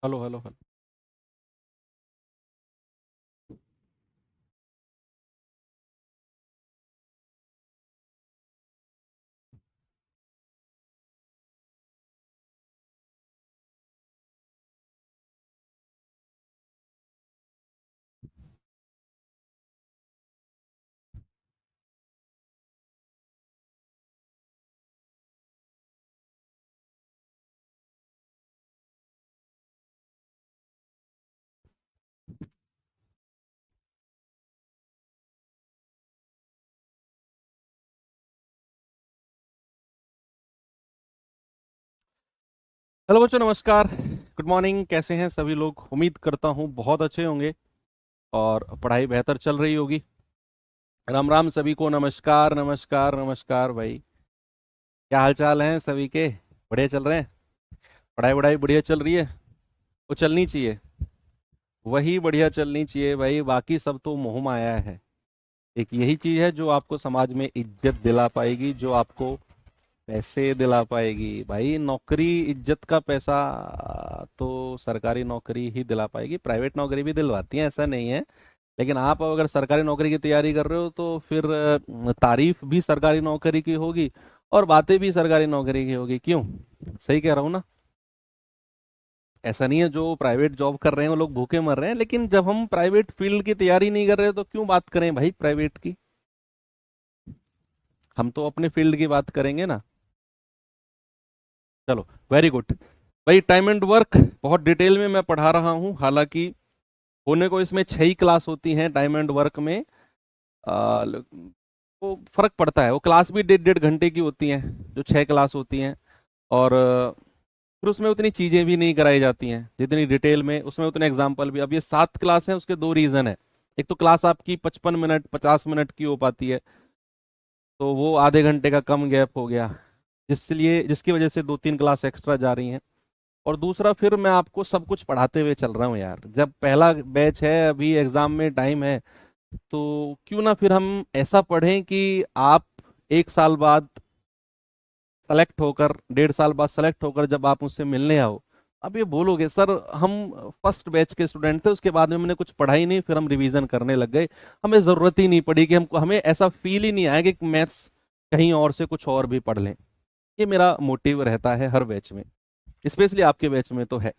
Hello hello hello. Hello बच्चों, नमस्कार। Good morning. कैसे हैं सभी लोग? उम्मीद करता हूँ बहुत अच्छे होंगे और पढ़ाई बेहतर चल रही होगी। राम राम सभी को। नमस्कार नमस्कार नमस्कार भाई। क्या हाल चाल हैं सभी के? बढ़िया चल रहे हैं? पढ़ाई वढ़ाई बढ़िया चल रही है? वो चलनी चाहिए। वही बढ़िया चलनी चाहिए भाई। बाकी सब तो मोह माया है। एक यही चीज़ है जो आपको समाज में इज्जत दिला पाएगी, जो आपको पैसे दिला पाएगी। भाई नौकरी, इज्जत का पैसा तो सरकारी नौकरी ही दिला पाएगी। प्राइवेट नौकरी भी दिलवाती है, ऐसा नहीं है। लेकिन आप अगर सरकारी नौकरी की तैयारी कर रहे हो तो फिर तारीफ भी सरकारी नौकरी की होगी और बातें भी सरकारी नौकरी की होगी। क्यों? सही कह रहा हूँ ना? ऐसा नहीं है जो प्राइवेट जॉब कर रहे हैं वो लोग भूखे मर रहे हैं, लेकिन जब हम प्राइवेट फील्ड की तैयारी नहीं कर रहे तो क्यों बात करें भाई प्राइवेट की? हम तो अपने फील्ड की बात करेंगे ना। चलो, वेरी गुड। भाई टाइम एंड वर्क बहुत डिटेल में मैं पढ़ा रहा हूँ। हालांकि होने को इसमें 6 ही क्लास होती हैं टाइम एंड वर्क में। वो फर्क पड़ता है। वो क्लास भी 1.5 1.5 घंटे की होती हैं, जो 6 क्लास होती हैं। और फिर उसमें उतनी चीज़ें भी नहीं कराई जाती हैं जितनी डिटेल में। उसमें उतने एग्जाम्पल भी। अब ये 7 क्लास है, उसके दो रीज़न है। एक तो क्लास आपकी 55 मिनट 50 मिनट की हो पाती है, तो वो आधे घंटे का कम गैप हो गया, जिसलिए जिसकी वजह से 2 3 क्लास एक्स्ट्रा जा रही हैं। और दूसरा, फिर मैं आपको सब कुछ पढ़ाते हुए चल रहा हूँ यार। जब पहला बैच है, अभी एग्जाम में टाइम है, तो क्यों ना फिर हम ऐसा पढ़ें कि आप 1 साल बाद सेलेक्ट होकर, 1.5 साल बाद सेलेक्ट होकर जब आप मुझसे मिलने आओ, अब ये बोलोगे सर हम फर्स्ट बैच के स्टूडेंट थे, उसके बाद में हमने कुछ पढ़ा ही नहीं, फिर हम रिवीजन करने लग गए। हमें ज़रूरत ही नहीं पड़ी कि हमको, हमें ऐसा फील ही नहीं आया कि मैथ्स कहीं और से कुछ और भी पढ़ लें। ये मेरा मोटिव रहता है हर बैच में। स्पेशली आपके बैच में तो है।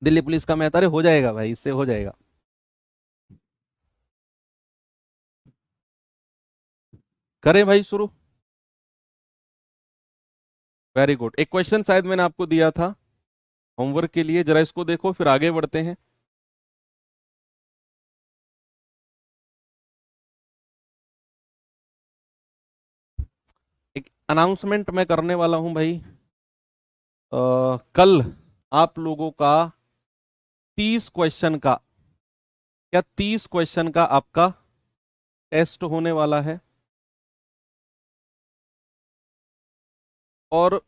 दिल्ली पुलिस का मैथ, अरे हो जाएगा भाई, इससे हो जाएगा। करें भाई शुरू। Very good. एक क्वेश्चन शायद मैंने आपको दिया था होमवर्क के लिए, जरा इसको देखो फिर आगे बढ़ते हैं। एक अनाउंसमेंट मैं करने वाला हूं भाई। कल आप लोगों का 30 क्वेश्चन का, क्या 30 क्वेश्चन का आपका टेस्ट होने वाला है। और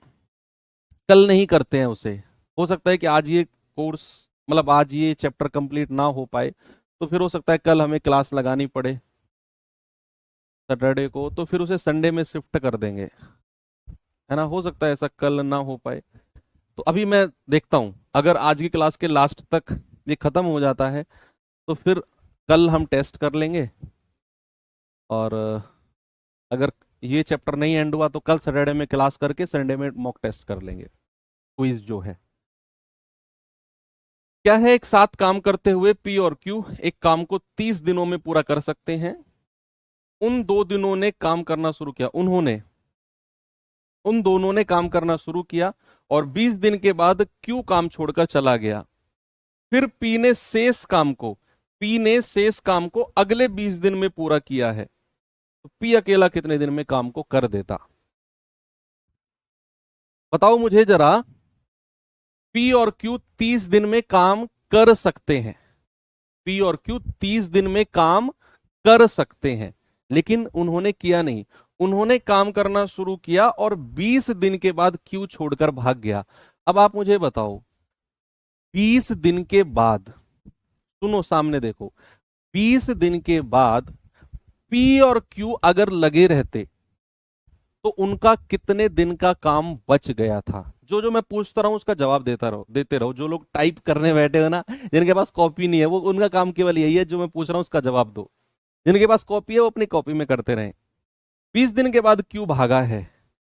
कल नहीं करते हैं उसे। हो सकता है कि आज ये कोर्स, मतलब आज ये चैप्टर कंप्लीट ना हो पाए, तो फिर हो सकता है कल हमें क्लास लगानी पड़े सैटरडे को, तो फिर उसे संडे में शिफ्ट कर देंगे। है ना? हो सकता है ऐसा कल ना हो पाए। तो अभी मैं देखता हूँ, अगर आज की क्लास के लास्ट तक ये खत्म हो जाता है तो फिर कल हम टेस्ट कर लेंगे। और अगर ये चैप्टर नहीं एंड हुआ तो कल सैटरडे में क्लास करके संडे में मॉक टेस्ट कर लेंगे, क्विज जो है। क्या है, एक साथ काम करते हुए पी और क्यू एक काम को 30 दिनों में पूरा कर सकते हैं। उन 2 दिनों ने काम करना शुरू किया, उन्होंने, उन दोनों ने काम करना शुरू किया और 20 दिन के बाद क्यू काम छोड़कर चला गया। फिर पी ने शेष काम को अगले 20 दिन में पूरा किया है। तो पी अकेला कितने दिन में काम को कर देता? बताओ मुझे जरा। पी और क्यू 30 दिन में काम कर सकते हैं। पी और क्यू 30 दिन में काम कर सकते हैं, लेकिन उन्होंने किया नहीं। उन्होंने काम करना शुरू किया और 20 दिन के बाद क्यू छोड़कर भाग गया। अब आप मुझे बताओ, 20 दिन के बाद, सुनो सामने देखो, 20 दिन के बाद पी और क्यू अगर लगे रहते, तो उनका कितने दिन का काम बच गया था। जो जो मैं पूछता रहा हूं उसका जवाब देते रहो। जो लोग टाइप करने बैठे हो ना, जिनके पास कॉपी नहीं है, वो उनका काम केवल यही है, जो मैं पूछ रहा हूं उसका जवाब दो। जिनके पास कॉपी है वो अपनी कॉपी में करते रहे। 20 दिन के बाद क्यों भागा है,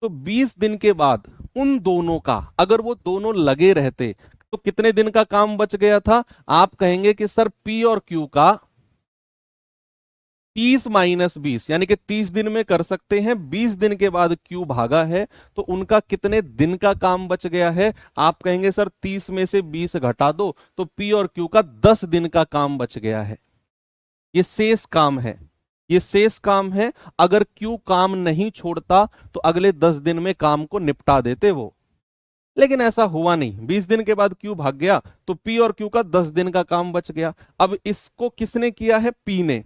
तो 20 दिन के बाद उन दोनों का, अगर वो दोनों लगे रहते तो कितने दिन का काम बच गया था। आप कहेंगे कि सर पी और क्यू का 30 - 20 यानी कि 30 दिन में कर सकते हैं। 20 दिन के बाद क्यू भागा है तो उनका कितने दिन का काम बच गया है। आप कहेंगे सर 30 में से 20 घटा दो तो पी और क्यू का 10 दिन का काम बच गया है। ये शेष काम है, ये शेष काम है। अगर क्यू काम नहीं छोड़ता तो अगले 10 दिन में काम को निपटा देते वो, लेकिन ऐसा हुआ नहीं। 20 दिन के बाद क्यू भाग गया तो पी और क्यू का 10 दिन का काम बच गया। अब इसको किसने किया है, पी ने।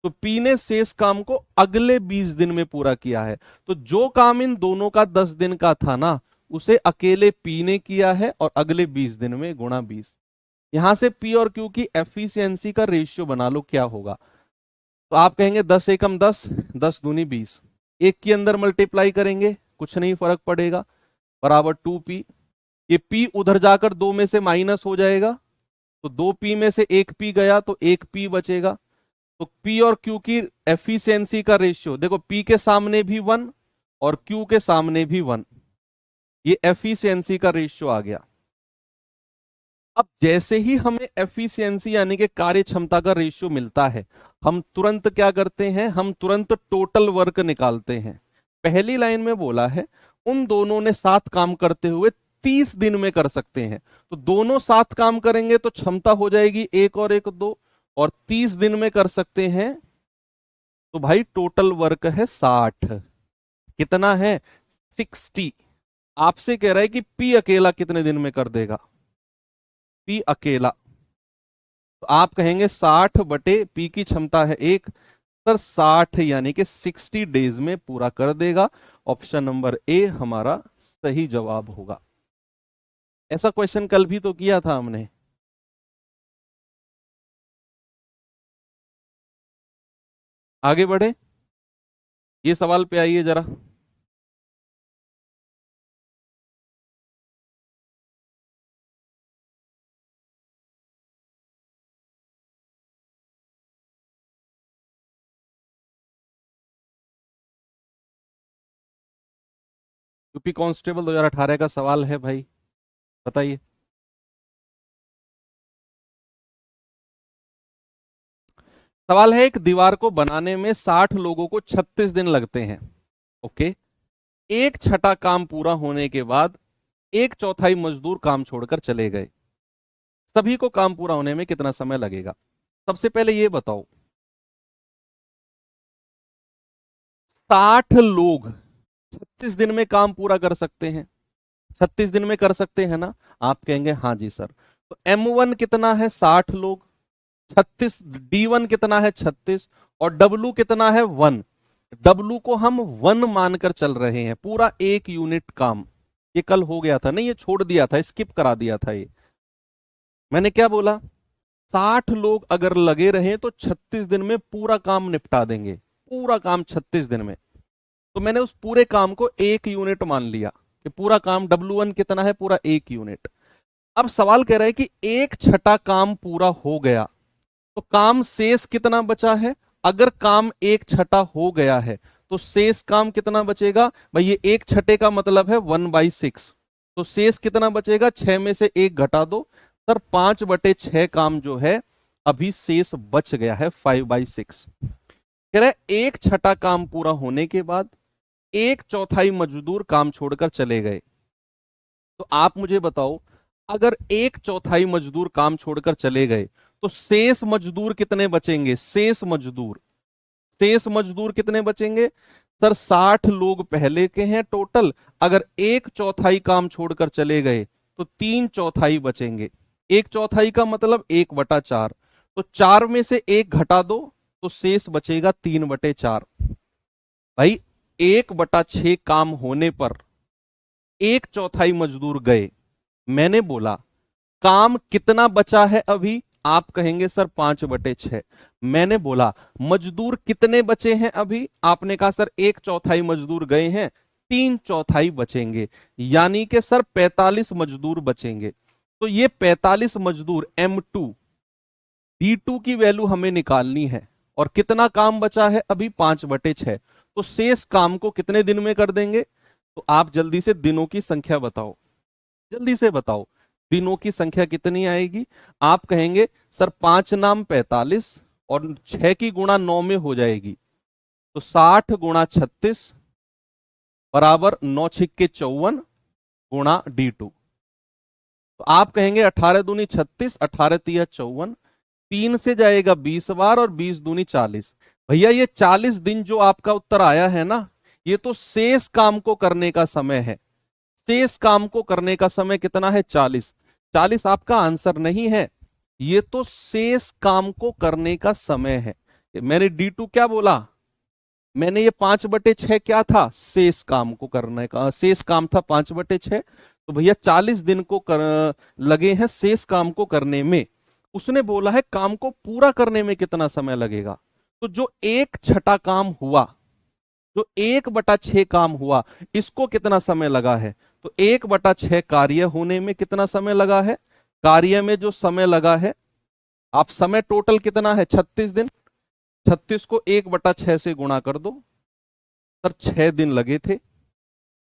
तो पी ने शेष काम को अगले 20 दिन में पूरा किया है। तो जो काम इन दोनों का 10 दिन का था ना, उसे अकेले पी ने किया है और अगले 20 दिन में गुणा 20। यहां से पी और क्यू की एफिशिएंसी का रेशियो बना लो, क्या होगा। तो आप कहेंगे 10 एकम 10, 10 दूनी 20, एक के अंदर मल्टीप्लाई करेंगे कुछ नहीं फर्क पड़ेगा, बराबर 2p। ये p उधर जाकर 2 में से माइनस हो जाएगा, तो 2p में से 1p गया तो 1p बचेगा। तो p और q की एफिशिएंसी का रेशियो देखो, p के सामने भी 1 और q के सामने भी 1, ये एफिशिएंसी का रेशियो आ गया। अब जैसे ही हमें एफिशिएंसी यानी कि कार्य क्षमता का रेशियो मिलता है, हम तुरंत क्या करते हैं, हम तुरंत टोटल वर्क निकालते हैं। पहली लाइन में बोला है उन दोनों ने साथ काम करते हुए 30 दिन में कर सकते हैं। तो दोनों साथ काम करेंगे तो क्षमता हो जाएगी 1 और 1 2, और 30 दिन में कर सकते हैं तो भाई टोटल वर्क है 60। कितना है, 60। आपसे कह रहा है कि पी अकेला कितने दिन में कर देगा, पी अकेला। तो आप कहेंगे 60 बटे पी की क्षमता है 1, सर 60 यानी कि 60 डेज में पूरा कर देगा। ऑप्शन नंबर ए हमारा सही जवाब होगा। ऐसा क्वेश्चन कल भी तो किया था हमने। आगे बढ़े, ये सवाल पे आइए जरा। यूपी कांस्टेबल 2018 का सवाल है भाई, बताइए। सवाल है एक दीवार को बनाने में 60 लोगों को 36 दिन लगते हैं। ओके, एक छठा काम पूरा होने के बाद एक चौथाई मजदूर काम छोड़कर चले गए, सभी को काम पूरा होने में कितना समय लगेगा। सबसे पहले ये बताओ, 60 लोग 36 दिन में काम पूरा कर सकते हैं, 36 दिन में कर सकते हैं ना। आप कहेंगे हाँ जी सर। तो M1 कितना है, 60 लोग, 36, D1 कितना है 36, और W कितना है 1। W को हम 1 मानकर चल रहे हैं, पूरा 1 यूनिट काम। ये कल हो गया था नहीं, ये छोड़ दिया था, स्किप करा दिया था ये। मैंने क्या बोला, 60 लोग अगर लगे रहे तो 36 दिन में पूरा काम निपटा देंगे, पूरा काम 36 दिन में। तो मैंने उस पूरे काम को 1 यूनिट मान लिया कि पूरा काम W1 कितना है, पूरा 1 यूनिट। अब सवाल कह रहा है कि एक छठा काम पूरा हो गया तो काम शेष कितना बचा है। अगर काम एक छठा हो गया है तो शेष काम कितना बचेगा भाई, ये एक छठे का मतलब है 1/6। तो शेष कितना बचेगा, 6 में से 1 घटा दो, सर 5/6 काम जो है अभी शेष बच गया है 5/6। कह रहा है एक छठा काम पूरा होने के बाद एक चौथाई मजदूर काम छोड़कर चले गए। तो आप मुझे बताओ, अगर एक चौथाई मजदूर काम छोड़कर चले गए तो शेष मजदूर कितने बचेंगे, शेष मजदूर कितने बचेंगे। सर 60 लोग पहले के हैं टोटल, अगर एक चौथाई काम छोड़कर चले गए तो 3 चौथाई बचेंगे। एक चौथाई का मतलब 1/4, तो 4 में से 1 घटा दो तो शेष बचेगा 3/4। भाई 1/6 काम होने पर एक चौथाई मजदूर गए। मैंने बोला काम कितना बचा है अभी, आप कहेंगे सर 5/6। मैंने बोला मजदूर कितने बचे हैं अभी, आपने कहा सर 1/4 मजदूर गए हैं, 3/4 बचेंगे, यानी कि सर 45 मजदूर बचेंगे। तो ये 45 मजदूर M2 D2 की वैल्यू हमें निकालनी है, और कितना काम बचा है अभी 5/6। तो शेष काम को कितने दिन में कर देंगे? तो आप जल्दी से दिनों की संख्या बताओ, जल्दी से बताओ दिनों की संख्या कितनी आएगी। आप कहेंगे सर 5 नाम 45 और 6 की गुणा 9 में हो जाएगी, तो 60 गुणा 36 बराबर 9 छिक्के 54 गुणा D2। तो आप कहेंगे 18 दूनी 36, 18 तिया 54, 3 से जाएगा 20 बार और 20 दूनी 40। भैया ये 40 दिन जो आपका उत्तर आया है ना, ये तो शेष काम को करने का समय है। शेष काम को करने का समय कितना है? 40। 40 आपका आंसर नहीं है, ये तो शेष काम को करने का समय है। मैंने D2 क्या बोला? मैंने ये 5/6 क्या था? शेष काम को करने का, शेष काम था 5/6। तो भैया 40 दिन को लगे हैं शेष काम को करने में। उसने बोला है काम को पूरा करने में कितना समय लगेगा। तो जो 1/6 काम हुआ, जो 1/6 काम हुआ, इसको कितना समय लगा है? तो 1/6 कार्य होने में कितना समय लगा है? कार्य में जो समय लगा है, आप समय टोटल कितना है? 36 दिन। 36 को 1/6 से गुणा कर दो सर, 6 दिन लगे थे।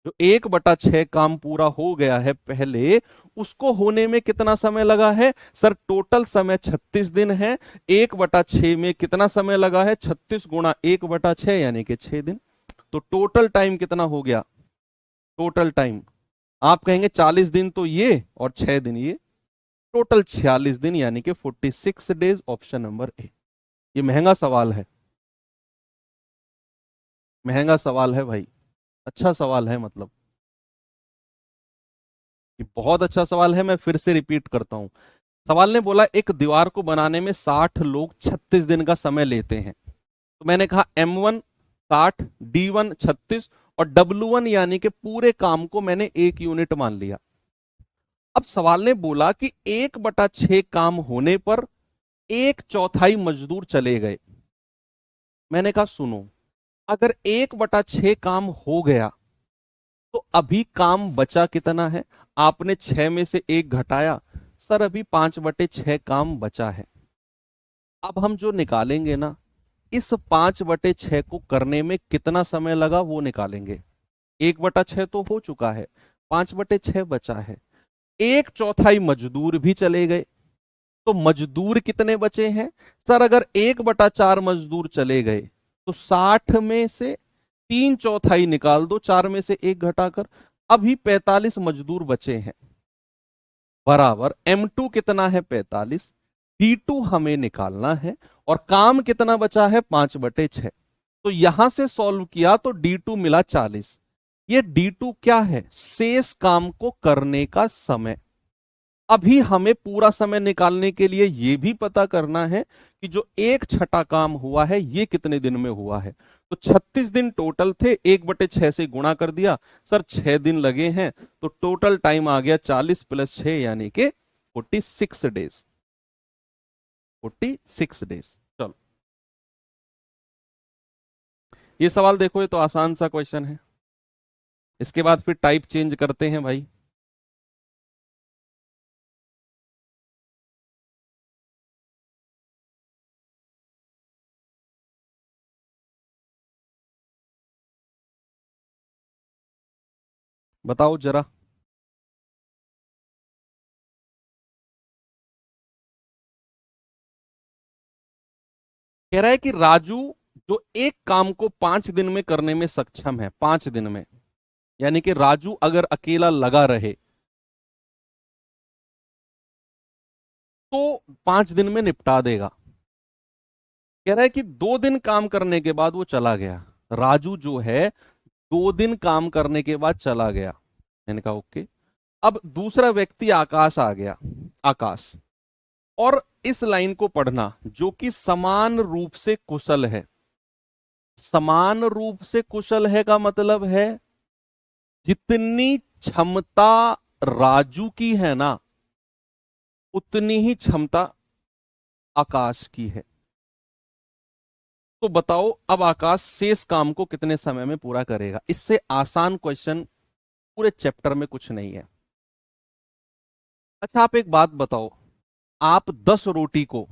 जो 1/6 काम पूरा हो गया है पहले, उसको होने में कितना समय लगा है? सर टोटल समय 36 दिन है। 1/6 में कितना समय लगा है? 36 गुणा 1/6 यानी कि 6 दिन। तो टोटल टाइम कितना हो गया? टोटल टाइम आप कहेंगे 40 दिन तो ये और 6 दिन ये, टोटल 46 दिन यानी कि 46 डेज। Option number A. ये महंगा सवाल है, महंगा सवाल है भाई, अच्छा सवाल है, मतलब ये बहुत अच्छा सवाल है। मैं फिर से रिपीट करता हूं। सवाल ने बोला एक दीवार को बनाने में 60 लोग 36 दिन का समय लेते हैं। तो मैंने कहा M1 60, D1 36 और W1 यानी कि पूरे काम को मैंने 1 यूनिट मान लिया। अब सवाल ने बोला कि 1/6 काम होने पर 1/4 मजदूर चले गए। मैंने कहा सुनो, अगर 1/6 काम हो गया तो अभी काम बचा कितना है? आपने 6 में से 1 घटाया, सर अभी 5/6 काम बचा है। अब हम जो निकालेंगे ना, इस 5/6 को करने में कितना समय लगा वो निकालेंगे। 1/6 तो हो चुका है, 5/6 बचा है। 1/4 मजदूर भी चले गए, तो मजदूर कितने बचे हैं? सर अगर 1/4 मजदूर चले गए तो 60 में से 3/4 निकाल दो, 4 में से 1 घटाकर, अभी 45 मजदूर बचे हैं। बराबर M2 कितना है? 45। D2 हमें निकालना है और काम कितना बचा है? 5/6। तो यहां से सॉल्व किया तो D2 मिला 40। ये D2 क्या है? शेष काम को करने का समय। अभी हमें पूरा समय निकालने के लिए यह भी पता करना है कि जो 1/6 काम हुआ है ये कितने दिन में हुआ है। तो 36 दिन टोटल थे, 1/6 से गुणा कर दिया, सर 6 दिन लगे हैं, तो टोटल टाइम आ गया 40 + 6 यानी कि 46 डेज। 46 डेज। चलो ये सवाल देखो, ये तो आसान सा क्वेश्चन है। इसके बाद फिर टाइप चेंज करते हैं भाई। बताओ जरा। कह रहा है कि राजू जो एक काम को 5 दिन में करने में सक्षम है, 5 दिन में, यानी कि राजू अगर अकेला लगा रहे तो 5 दिन में निपटा देगा। कह रहा है कि 2 दिन काम करने के बाद वो चला गया। राजू जो है 2 दिन काम करने के बाद चला गया। मैंने कहा ओके। अब दूसरा व्यक्ति आकाश आ गया, आकाश, और इस लाइन को पढ़ना, जो कि समान रूप से कुशल है। समान रूप से कुशल है का मतलब है जितनी क्षमता राजू की है ना, उतनी ही क्षमता आकाश की है। तो बताओ अब आकाश शेष काम को कितने समय में पूरा करेगा। इससे आसान क्वेश्चन पूरे चैप्टर में कुछ नहीं है। अच्छा आप एक बात बताओ, आप 10 रोटी को,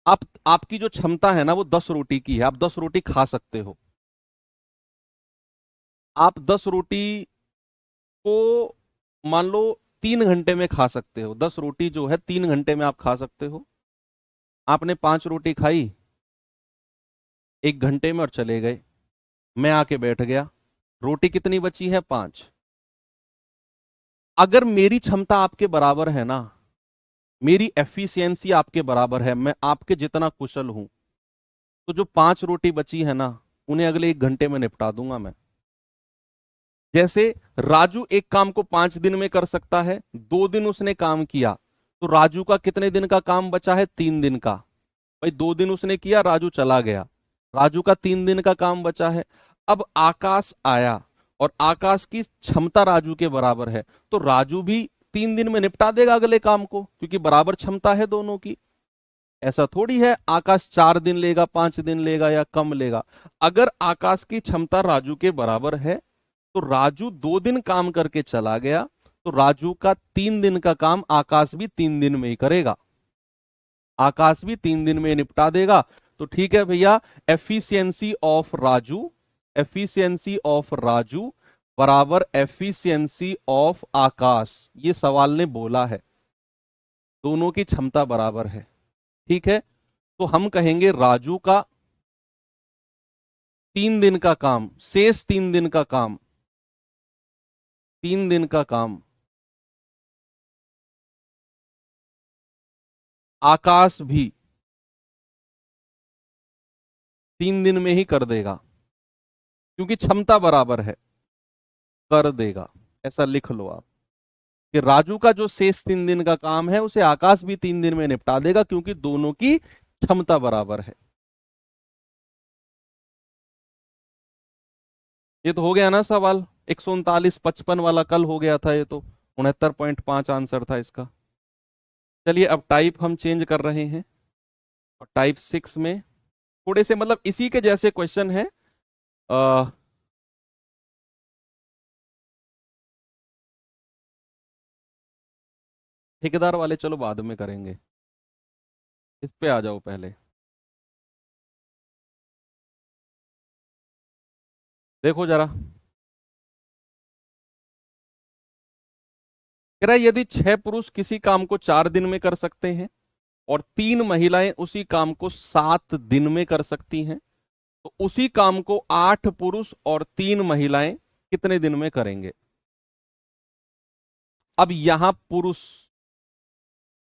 आपकी जो क्षमता है ना वो 10 रोटी की है, आप 10 रोटी खा सकते हो। आप 10 रोटी को मान लो 3 घंटे में खा सकते हो। 10 रोटी जो है 3 घंटे में आप खा सकते हो। आपने 5 रोटी खाई 1 घंटे में और चले गए। मैं आके बैठ गया, रोटी कितनी बची है? 5। अगर मेरी क्षमता आपके बराबर है ना, मेरी एफिशिएंसी आपके बराबर है, मैं आपके जितना कुशल हूं, तो जो 5 रोटी बची है ना उन्हें अगले 1 घंटे में निपटा दूंगा मैं। जैसे राजू एक काम को 5 दिन में कर सकता है, 2 दिन उसने काम किया, तो राजू का कितने दिन का काम बचा है? 3 दिन का। भाई 2 दिन उसने किया, राजू चला गया, राजू का 3 दिन का काम बचा है। अब आकाश आया और आकाश की क्षमता राजू के बराबर है, तो राजू भी 3 दिन में निपटा देगा अगले काम को, क्योंकि बराबर क्षमता है दोनों की। ऐसा थोड़ी है आकाश 4 दिन लेगा, 5 दिन लेगा या कम लेगा। अगर आकाश की क्षमता राजू के बराबर है तो राजू 2 दिन काम करके चला गया, तो राजू का 3 दिन का काम आकाश भी 3 दिन में ही करेगा, आकाश भी 3 दिन में निपटा देगा। तो ठीक है भैया, efficiency of Raju, efficiency of Raju बराबर एफिशिएंसी ऑफ आकाश, ये सवाल ने बोला है। दोनों की क्षमता बराबर है, ठीक है। तो हम कहेंगे राजू का 3 दिन का काम, शेष 3 दिन का काम, 3 दिन का काम आकाश भी 3 दिन में ही कर देगा, क्योंकि क्षमता बराबर है, कर देगा। ऐसा लिख लो आप कि राजू का जो शेष 3 दिन का काम है उसे आकाश भी 3 दिन में निपटा देगा, क्योंकि दोनों की क्षमता बराबर है। ये तो हो गया ना सवाल। 139 55 वाला कल हो गया था, ये तो 69.5 आंसर था इसका। चलिए अब टाइप हम चेंज कर रहे हैं, और टाइप 6 में थोड़े से मतलब इसी के जैसे क्वेश्चन है। ठेकेदार वाले चलो बाद में करेंगे, इस पे आ जाओ पहले। देखो जरा, कह रहा है यदि 6 पुरुष किसी काम को 4 दिन में कर सकते हैं और 3 महिलाएं उसी काम को 7 दिन में कर सकती हैं, तो उसी काम को 8 पुरुष और 3 महिलाएं कितने दिन में करेंगे। अब यहां पुरुष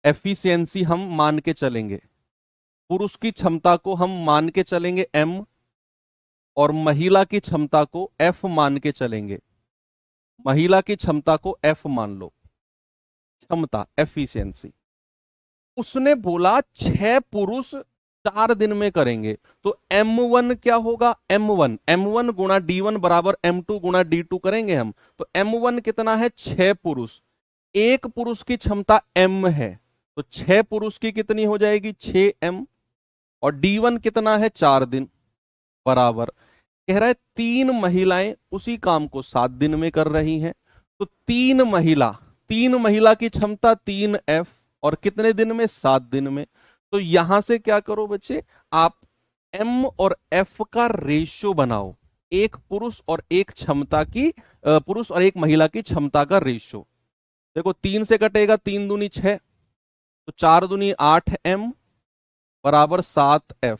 एफिशिएंसी हम मान के चलेंगे, पुरुष की क्षमता को हम मान के चलेंगे एम, और महिला की क्षमता को एफ मान के चलेंगे। महिला की क्षमता को एफ मान लो, क्षमता एफिशिएंसी। उसने बोला 6 पुरुष 4 दिन में करेंगे, तो M1 क्या होगा? M1 गुणा D1 बराबर M2 गुणा D2 करेंगे हम। तो M1 कितना है? 6 पुरुष। एक पुरुष की क्षमता M है, तो 6 पुरुष की कितनी हो जाएगी? 6M। और D1 कितना है? 4 दिन बराबर। कह रहा है 3 महिलाएं उसी काम को 7 दिन में कर रही हैं, तो 3 महिला की क्षमता 3F, और कितने दिन में? 7 दिन में। तो यहां से क्या करो बच्चे, आप M और F का रेशियो बनाओ, एक पुरुष और एक क्षमता की, पुरुष और एक महिला की क्षमता का रेशियो। देखो 3 से कटेगा, 3 दूनी 6, तो 4 दूनी 8M बराबर 7F।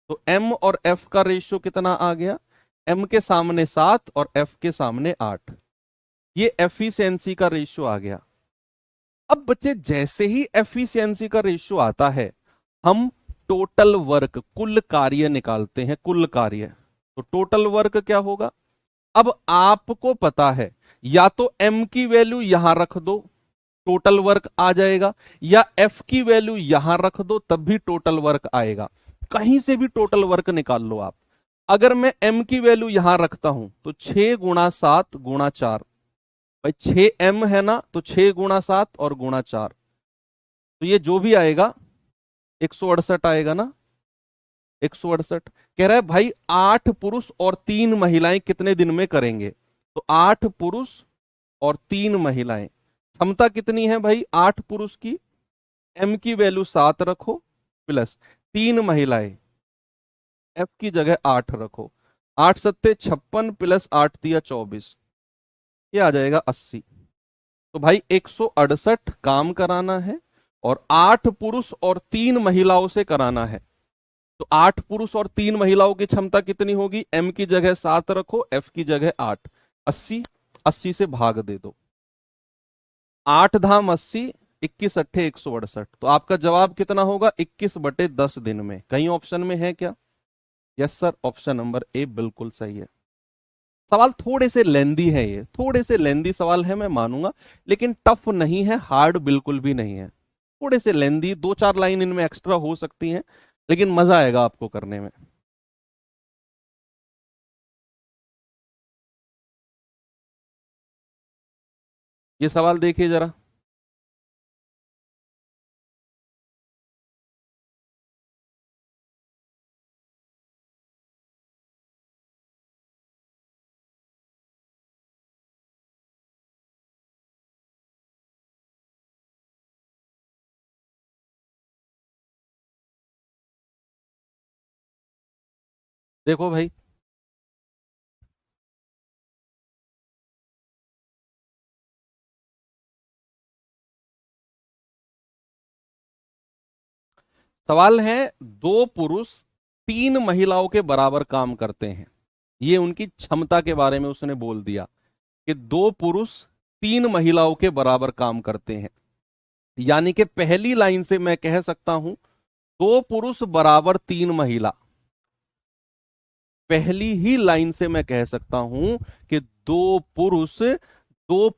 तो M और F का रेशियो कितना आ गया? M के सामने 7 और F के सामने 8। ये एफिशिएंसी का रेशियो आ गया। अब बच्चे जैसे ही एफिशिएंसी का रेशियो आता है, हम टोटल वर्क, कुल कार्य निकालते हैं, कुल कार्य। तो टोटल वर्क क्या होगा? अब आपको पता है, या तो M की वैल्यू यहां रख दो, टोटल वर्क आ जाएगा, या F की वैल्यू यहां रख दो, तब भी टोटल वर्क आएगा। कहीं से भी टोटल वर्क निकाल लो आप। अगर मैं M की वैल्यू यहां रखता हूं तो 6 गुणा 7 गुणा 4, भाई 6M है ना, तो 6 गुणा 7 और गुणा 4, तो ये जो भी आएगा 168 आएगा ना। 168 कह रहा है भाई 8 पुरुष और 3 महिलाएं कितने दिन में करेंगे। तो 8 पुरुष और 3 महिलाएं, क्षमता कितनी है भाई 8 पुरुष की, एम की वैल्यू 7 रखो, प्लस 3 महिलाएं, एफ की जगह 8 रखो। 8 सत्ते 56 प्लस 8 तिया 24, ये आ जाएगा 80। तो भाई 168 काम कराना है और 8 पुरुष और 3 महिलाओं से कराना है। तो 8 पुरुष और 3 महिलाओं की क्षमता कितनी होगी, एम की जगह 7 रखो, एफ की जगह 8, 80। 80 से भाग दे दो, 8 धाम 80, 21 अट्ठे 168। तो आपका जवाब कितना होगा, 21/10 दिन में। कहीं ऑप्शन में है क्या? Yes sir, option number A बिल्कुल सही है। सवाल थोड़े से लेंदी है, ये थोड़े से लेंदी सवाल है मैं मानूंगा, लेकिन टफ नहीं है, हार्ड बिल्कुल भी नहीं है। थोड़े से लेंदी, 2-4 लाइन इनमें एक्स्ट्रा हो सकती हैं, लेकिन मजा आएगा आपको करने में। ये सवाल देखिए जरा। देखो भाई, सवाल है 2 पुरुष 3 महिलाओं के बराबर काम करते हैं। ये उनकी क्षमता के बारे में उसने बोल दिया कि 2 पुरुष 3 महिलाओं के बराबर काम करते हैं। यानी कि पहली लाइन से मैं कह सकता हूं 2 पुरुष बराबर 3 महिला। पहली ही लाइन से मैं कह सकता हूं कि दो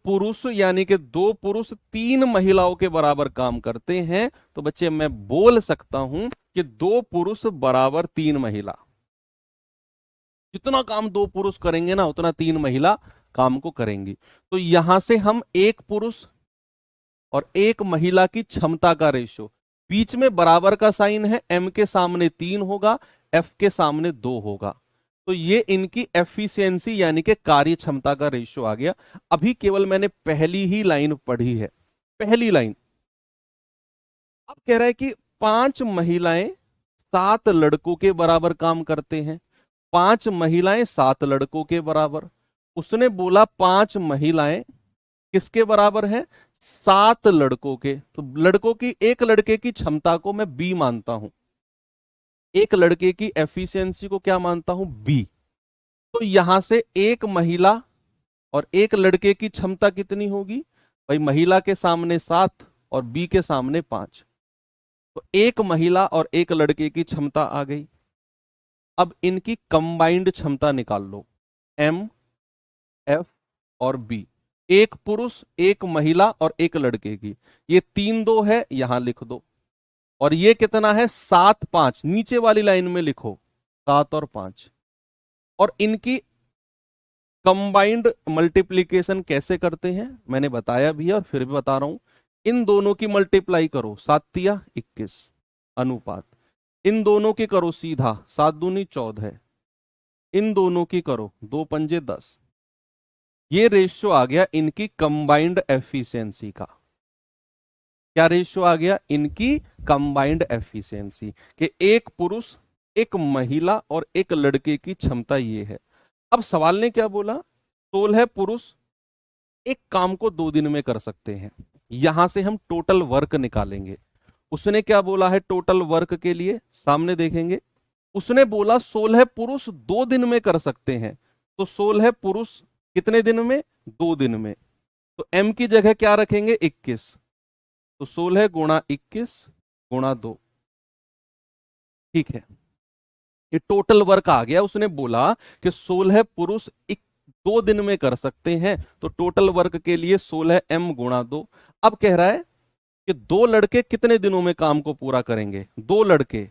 पुरुष यानी कि 2 पुरुष 3 महिलाओं के बराबर काम करते हैं। तो बच्चे मैं बोल सकता हूं कि 2 पुरुष बराबर 3 महिला। जितना काम 2 पुरुष करेंगे ना, उतना 3 महिला काम को करेंगी। तो यहां से हम 1 पुरुष और 1 महिला की क्षमता का रेशो, बीच में बराबर का साइन है, एम के सामने 3 होगा, एफ के सामने 2 होगा। तो ये इनकी एफिशिएंसी यानी कि कार्य क्षमता का रेशियो आ गया। अभी केवल मैंने पहली ही लाइन पढ़ी है, पहली लाइन। अब कह रहा है कि 5 महिलाएं 7 लड़कों के बराबर काम करते हैं। 5 महिलाएं 7 लड़कों के बराबर। उसने बोला 5 महिलाएं किसके बराबर है, 7 लड़कों के। तो लड़कों की, एक लड़के की क्षमता को मैं बी मानता हूं, एक लड़के की एफिशिएंसी को क्या मानता हूं, बी। तो यहां से 1 महिला और 1 लड़के की क्षमता कितनी होगी भाई, महिला के सामने 7 और बी के सामने 5। तो 1 महिला और 1 लड़के की क्षमता आ गई। अब इनकी कंबाइंड क्षमता निकाल लो, एम, एफ और बी। 1 पुरुष 1 महिला और 1 लड़के की, ये 3-2 है, यहां लिख दो। और ये कितना है, 7-5, नीचे वाली लाइन में लिखो 7 और 5। और इनकी कंबाइंड मल्टीप्लीकेशन कैसे करते हैं मैंने बताया भी है और फिर भी बता रहा हूं। इन दोनों की मल्टीप्लाई करो, 7 तिया 21 अनुपात। इन दोनों की करो सीधा, 7 दूनी 14। इन दोनों की करो, 2 पंजे 10। ये रेशियो आ गया इनकी कंबाइंड एफिशिएंसी का। क्या रेशियो आ गया, इनकी कंबाइंड एफिशिएंसी कि 1 पुरुष 1 महिला और 1 लड़के की क्षमता ये है। अब सवाल ने क्या बोला, 16 पुरुष एक काम को 2 दिन में कर सकते हैं। यहां से हम टोटल वर्क निकालेंगे। उसने क्या बोला है टोटल वर्क के लिए, सामने देखेंगे। उसने बोला 16 पुरुष 2 दिन में कर सकते हैं। तो 16 पुरुष कितने दिन में, 2 दिन में। तो एम की जगह क्या रखेंगे, 21। तो 16 × 21 × 2, ठीक है। ये टोटल वर्क आ गया। उसने बोला कि 16 पुरुष 2 दिन में कर सकते हैं, तो टोटल वर्क के लिए 16m × 2। अब कह रहा है कि 2 लड़के कितने दिनों में काम को पूरा करेंगे, 2 लड़के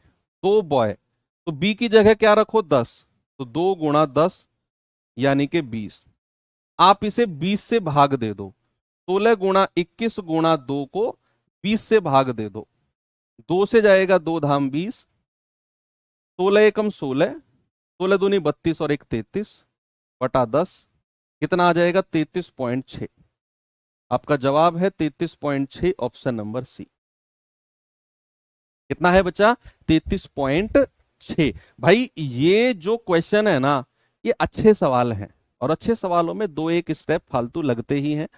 2 बॉय। तो बी की जगह क्या रखो, 10। तो 2 × 10 यानी कि 20। आप इसे 20 से भाग दे दो, 16 × 21 × 2 को 20 से भाग दे दो। 2 से जाएगा 2 धाम 20, 16 एकम 16, 16 दूनी 32 और 1 33 बटा 10, कितना आ जाएगा 33.6। आपका जवाब है 33.6, ऑप्शन नंबर सी। कितना है बच्चा? 33.6। भाई ये जो क्वेश्चन है ना, ये अच्छे सवाल हैं, और अच्छे सवालों में 2-1 स्टेप फालतू लगते ही हैं।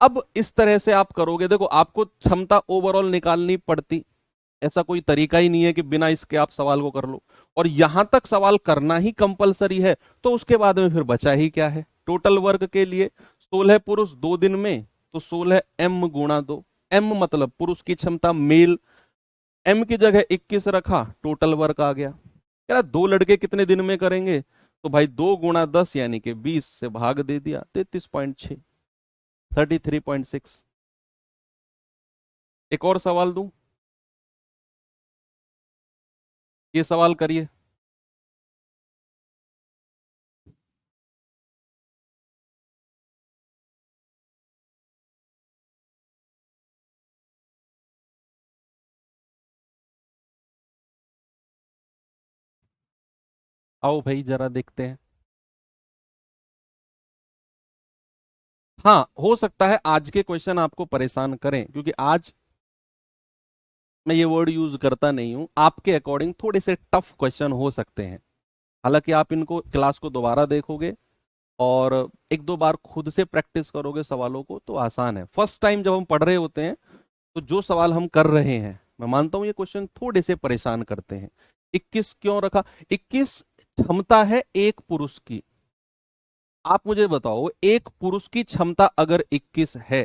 अब इस तरह से आप करोगे, देखो आपको क्षमता ओवरऑल निकालनी पड़ती, ऐसा कोई तरीका ही नहीं है कि बिना इसके आप सवाल को कर लो, और यहां तक सवाल करना ही कंपलसरी है, तो उसके बाद में फिर बचा ही क्या है? टोटल वर्क के लिए 16 पुरुष 2 दिन में, तो 16 एम गुणा 2, एम मतलब पुरुष की क्षमता मेल, एम की जगह 21 रखा, टोटल वर्क आ गया। यार 2 लड़के कितने दिन में करेंगे? तो भाई 2 गुणा 10 यानी कि 20 से भाग दे दिया, 33.6, 33.6। एक और सवाल दूं, ये सवाल करिए। आओ भाई जरा देखते हैं। हाँ, हो सकता है आज के क्वेश्चन आपको परेशान करें, क्योंकि आज मैं ये वर्ड यूज करता नहीं हूं, आपके अकॉर्डिंग थोड़े से टफ क्वेश्चन हो सकते हैं। हालांकि आप इनको क्लास को दोबारा देखोगे और 1-2 बार खुद से प्रैक्टिस करोगे सवालों को, तो आसान है। फर्स्ट टाइम जब हम पढ़ रहे होते हैं, तो जो सवाल हम कर रहे हैं, मैं मानता हूं ये क्वेश्चन थोड़े से परेशान करते हैं। 21 क्यों रखा? 21 क्षमता है एक पुरुष की। आप मुझे बताओ, एक पुरुष की क्षमता अगर 21 है,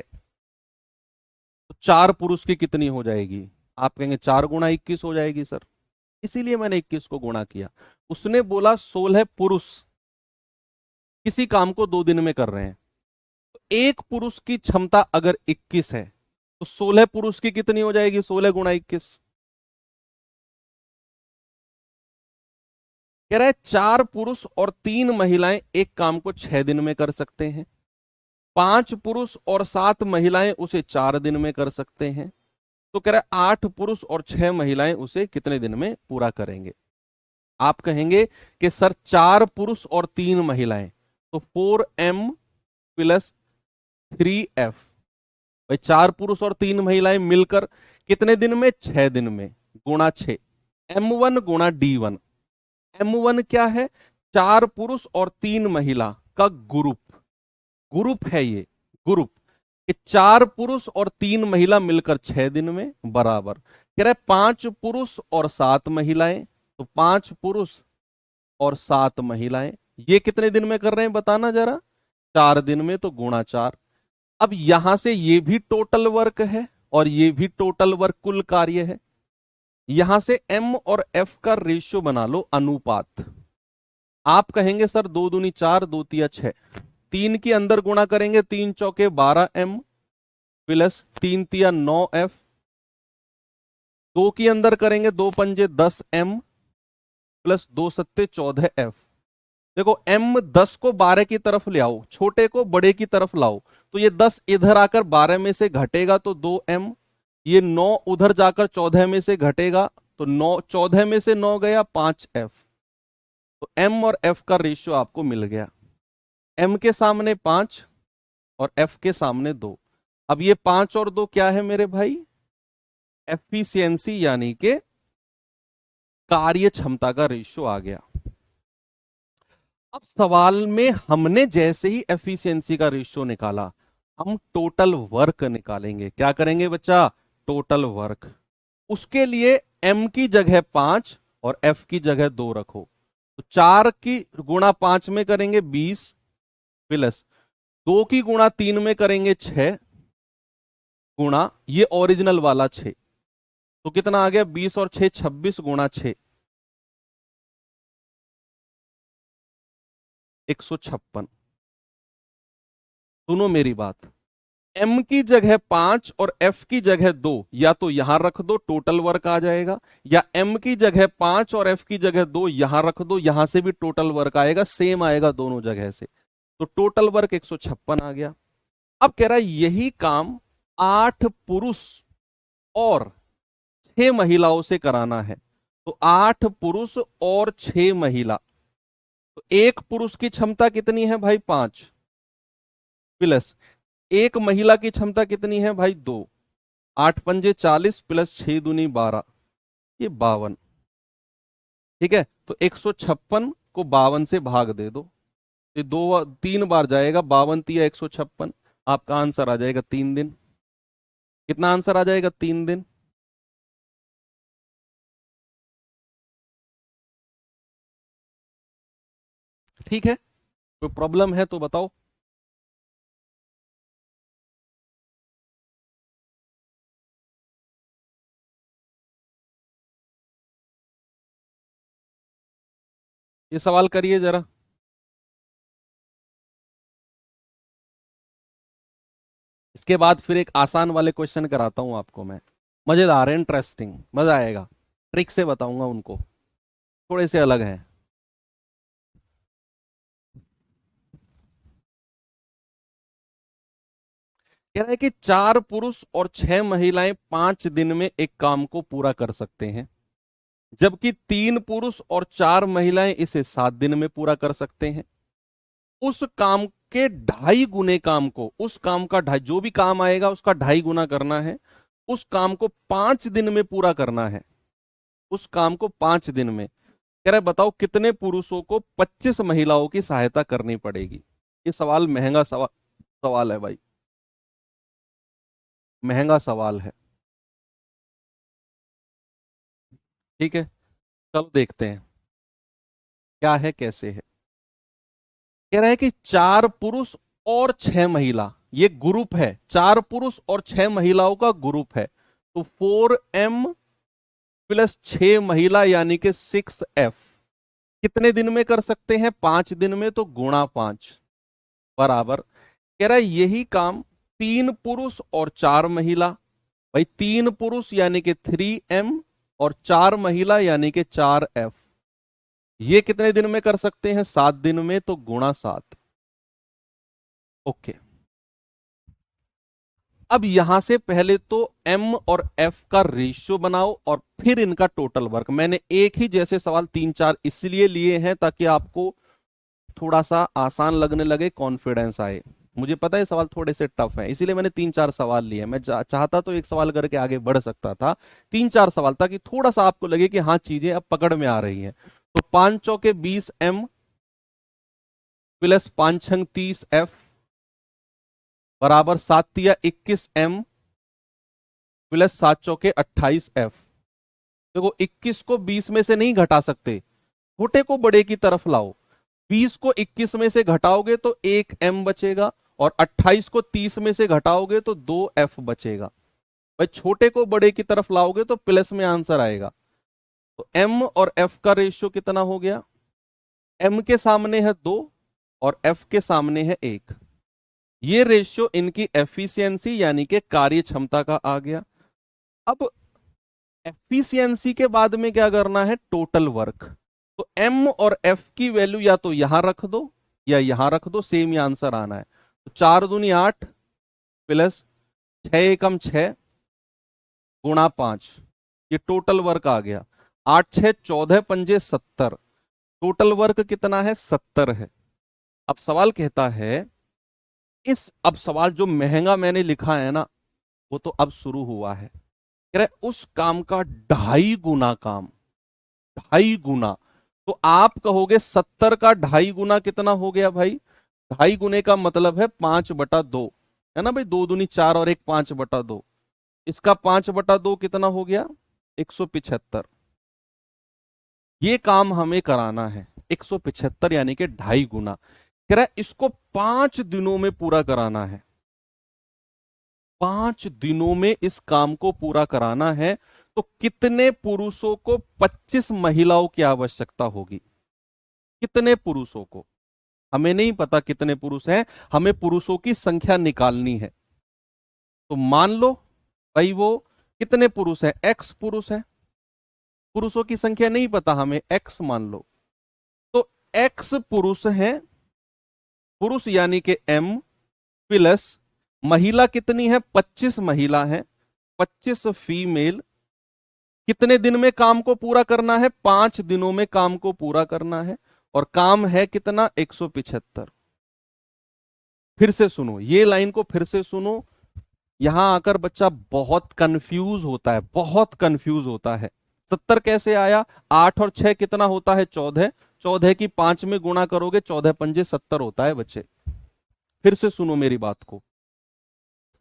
तो 4 पुरुष की कितनी हो जाएगी? आप कहेंगे 4 गुणा 21 हो जाएगी सर, इसीलिए मैंने 21 को गुणा किया। उसने बोला 16 पुरुष किसी काम को 2 दिन में कर रहे हैं, तो एक पुरुष की क्षमता अगर 21 है, तो 16 पुरुष की कितनी हो जाएगी? 16 गुणा 21। कह रहा है 4 पुरुष और 3 महिलाएं एक काम को 6 दिन में कर सकते हैं, 5 पुरुष और 7 महिलाएं उसे 4 दिन में कर सकते हैं, तो कह रहा है 8 पुरुष और 6 महिलाएं उसे कितने दिन में पूरा करेंगे? आप कहेंगे कि सर 4 पुरुष और 3 महिलाएं, तो 4m प्लस 3f। भाई 4 पुरुष और 3 महिलाएं मिलकर कितने दिन में? 6 दिन में, गुणा 6, m1 गुणा d1। m1 क्या है? 4 पुरुष और 3 महिला का ग्रुप, ग्रुप है ये, ग्रुप, कि 4 पुरुष और 3 महिला मिलकर 6 दिन में बराबर। कह रहा है 5 पुरुष और 7 महिलाएं, तो 5 पुरुष और 7 महिलाएं ये कितने दिन में कर रहे हैं बताना जरा? 4 दिन में, तो गुणा 4। अब यहां से ये भी टोटल वर्क है और ये भी टोटल वर्क, कुल कार्य है। यहां से m और f का रेशियो बना लो, अनुपात। आप कहेंगे सर 2 दूनी 4, 2 तिया 6, 3 के अंदर गुणा करेंगे, 3 चौके 12m प्लस 3 तिया 9f, 2 के अंदर करेंगे 2 पंजे 10m प्लस 2 सत्ते 14f। देखो m 10 को 12 की तरफ ले आओ, छोटे को बड़े की तरफ लाओ, तो ये 10 इधर आकर 12 में से घटेगा तो 2m, ये 9 उधर जाकर 14 में से घटेगा तो 9, 14 में से 9 गया 5f। तो m और f का रेशियो आपको मिल गया, m के सामने 5 और f के सामने 2। अब ये 5 और 2 क्या है मेरे भाई? एफिशिएंसी, यानी कि कार्य क्षमता का रेशियो आ गया। अब सवाल में हमने जैसे ही एफिशिएंसी का रेशियो निकाला, हम टोटल वर्क निकालेंगे। क्या करेंगे बच्चा? Total work. उसके लिए m की जगह 5 और f की जगह 2 रखो, तो 4 की गुणा 5 में करेंगे 20 प्लस 2 की गुणा 3 में करेंगे 6 गुणा ये ओरिजिनल वाला 6, तो कितना आ गया? 20 और 6 26 गुणा 6 156। सुनो मेरी बात, m की जगह 5 और f की जगह 2 या तो यहां रख दो, टोटल वर्क आ जाएगा, या m की जगह 5 और f की जगह 2 यहां रख दो, यहां से भी टोटल वर्क आएगा, सेम आएगा दोनों जगह से, तो टोटल वर्क 156 आ गया। अब कह रहा है यही काम 8 पुरुष और 6 महिलाओं से कराना है, तो 8 पुरुष और 6 महिला, तो एक पुरुष की क्षमता कितनी है भाई 5, प्लस एक महिला की क्षमता कितनी है भाई 2, 8 पंजे 40 प्लस 6 दूनी 12, ये 52। ठीक है, तो 156 को 52 से भाग दे दो, ये 3 बार जाएगा, 52 तिया 156, आपका आंसर आ जाएगा 3 दिन। कितना आंसर आ जाएगा? 3 दिन। ठीक है, कोई प्रॉब्लम है तो बताओ। ये सवाल करिए जरा। इसके बाद फिर एक आसान वाले क्वेश्चन कराता हूं आपको मैं, मजेदार है, इंटरेस्टिंग, मजा आएगा, ट्रिक से बताऊंगा उनको, थोड़े से अलग हैं। कह रहा है कि 4 पुरुष और 6 महिलाएं 5 दिन में एक काम को पूरा कर सकते हैं, जबकि 3 पुरुष और 4 महिलाएं इसे 7 दिन में पूरा कर सकते हैं। उस काम के 2.5 गुने काम को, उस काम का ढाई, जो भी काम आएगा उसका 2.5 गुना करना है, उस काम को 5 दिन में पूरा करना है, उस काम को 5 दिन में। कह रहा है बताओ कितने पुरुषों को 25 महिलाओं की सहायता करनी पड़ेगी। ये सवाल महंगा सवाल सवाल है भाई, महंगा सवाल है। ठीक है, चलो देखते हैं क्या है कैसे है। कह रहा है कि 4 पुरुष और 6 महिला, ये ग्रुप है, 4 पुरुष और 6 महिलाओं का ग्रुप है, तो 4m प्लस 6 महिला यानी कि 6f कितने दिन में कर सकते हैं? 5 दिन में, तो गुणा 5 बराबर। कह रहा है यही काम 3 पुरुष और 4 महिला, भाई 3 पुरुष यानी कि 3m और 4 महिला यानी कि 4f, ये कितने दिन में कर सकते हैं? 7 दिन में, तो गुणा 7। ओके, अब यहां से पहले तो m और f का रेशियो बनाओ और फिर इनका टोटल वर्क। मैंने एक ही जैसे सवाल 3 4 इसलिए लिए हैं ताकि आपको थोड़ा सा आसान लगने लगे, कॉन्फिडेंस आए। मुझे पता है सवाल थोड़े से टफ हैं, इसीलिए मैंने 3 4 सवाल लिए। मैं चाहता तो एक सवाल करके आगे बढ़ सकता था, 3 4 सवाल, ताकि थोड़ा सा आपको लगे कि हाँ चीजें अब पकड़ में आ रही हैं। तो 5 चौके 20m प्लस 5 छंग 30f बराबर 7 तिया 21m प्लस 7 चौके 28f। देखो 21 को 20 में से नहीं घटा सकते, छोटे को बड़े की तरफ लाओ। 20 को 21 में से घटाओगे तो 1m बचेगा, और 28 को 30 में से घटाओगे तो 2f बचेगा। भाई छोटे को बड़े की तरफ लाओगे तो प्लस में आंसर आएगा। तो m और f का रेशियो कितना हो गया? m के सामने है 2 और f के सामने है 1। ये रेशियो इनकी एफिशिएंसी यानी कि कार्य क्षमता का आ गया। अब एफिशिएंसी के बाद में क्या करना है? Total work. तो m और f की वैल्यू या तो यहां रख दो या यहां रख दो, सेम ही आंसर आना है। तो 4 दूनी 8 प्लस 6 एकम 6 गुणा 5, ये टोटल वर्क आ गया। 8 6 14 पंजे 70, टोटल वर्क कितना है? 70 है। अब सवाल कहता है अब सवाल जो महंगा मैंने लिखा है ना, वो तो अब शुरू हुआ है। कह रहा है उस काम का 2.5 गुना काम, 2.5 गुना। तो आप कहोगे 70 का 2.5 गुना कितना हो गया भाई? 2.5 गुने का मतलब है 5/2, है ना भाई? 2 दूनी 4 और 1 5/2, इसका 5/2 कितना हो गया? 175। ये काम हमें कराना है 175 यानी कि 2.5 गुना। कह रहा है इसको 5 दिनों में पूरा कराना है, 5 दिनों में इस काम को पूरा कराना है। तो कितने पुरुषों को 25 महिलाओं की आवश्यकता होगी? कितने पुरुषों को? हमें नहीं पता कितने पुरुष हैं, हमें पुरुषों की संख्या निकालनी है। तो मान लो भाई वो कितने पुरुष हैं? एक्स पुरुष है, पुरुषों की संख्या नहीं पता हमें, एक्स मान लो। तो एक्स पुरुष हैं, पुरुष यानी कि एम प्लस महिला कितनी है? 25 महिला है, 25 फीमेल कितने दिन में काम को पूरा करना है? 5 दिनों में काम को पूरा करना है। और काम है कितना? 175। फिर से सुनो, ये लाइन को फिर से सुनो। यहां आकर बच्चा बहुत कंफ्यूज होता है, बहुत कंफ्यूज होता है। 70 कैसे आया? 8 और 6 कितना होता है? 14। 14 की 5 में गुणा करोगे, 14 पंजे 70 होता है बच्चे। फिर से सुनो मेरी बात को।